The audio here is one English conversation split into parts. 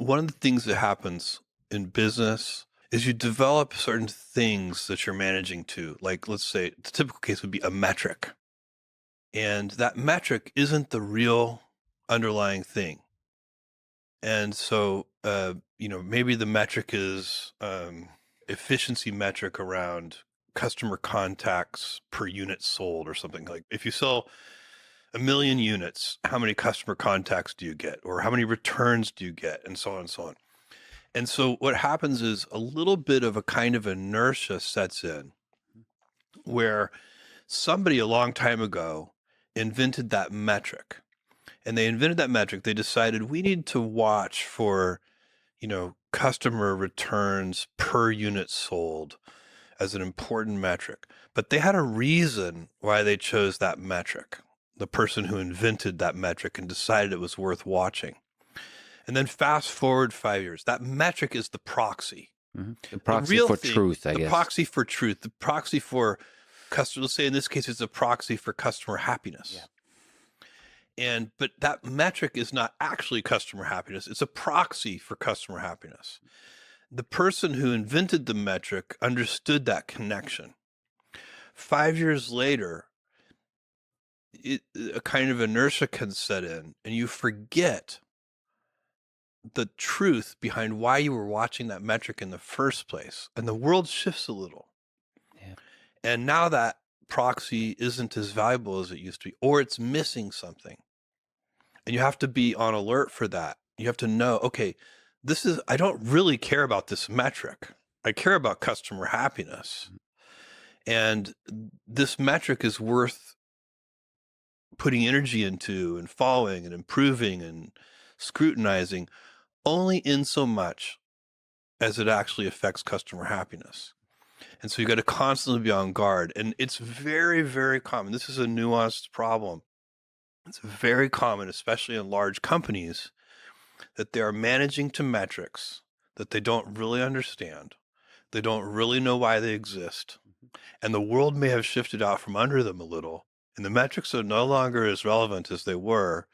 one of the things that happens in business is you develop certain things that you're managing to. Like, let's say the typical case would be a metric. And that metric isn't the real underlying thing. And so, maybe the metric is efficiency metric around customer contacts per unit sold or something. Like if you sell a million units, how many customer contacts do you get? Or how many returns do you get? And so on and so on. And so what happens is a little bit of a kind of inertia sets in where somebody a long time ago invented that metric. And they invented that metric. They decided we need to watch for, customer returns per unit sold as an important metric. But they had a reason why they chose that metric, the person who invented that metric and decided it was worth watching. And then fast forward 5 years, that metric is the proxy. The The proxy real for thing, truth, I the guess. proxy for truth, the proxy for customer, let's say in this case, it's a proxy for customer happiness. Yeah. But that metric is not actually customer happiness. It's a proxy for customer happiness. The person who invented the metric understood that connection. 5 years later, a kind of inertia can set in and you forget the truth behind why you were watching that metric in the first place. And the world shifts a little. Yeah. And now that proxy isn't as valuable as it used to be, or it's missing something. And you have to be on alert for that. You have to know, okay, I don't really care about this metric. I care about customer happiness. And this metric is worth putting energy into and following and improving and scrutinizing only in so much as it actually affects customer happiness. And so you got to constantly be on guard. And it's very, very common. This is a nuanced problem. It's very common, especially in large companies, that they are managing to metrics that they don't really understand. They don't really know why they exist. And the world may have shifted out from under them a little. And the metrics are no longer as relevant as they were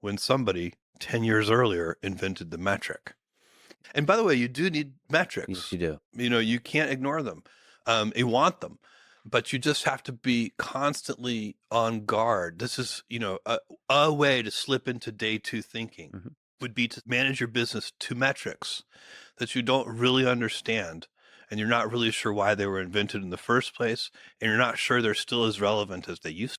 when somebody 10 years earlier invented the metric. And by the way, you do need metrics. Yes, you do. You can't ignore them. You want them, but you just have to be constantly on guard. This is, a way to slip into day two thinking would be to manage your business to metrics that you don't really understand. And you're not really sure why they were invented in the first place. And you're not sure they're still as relevant as they used to be.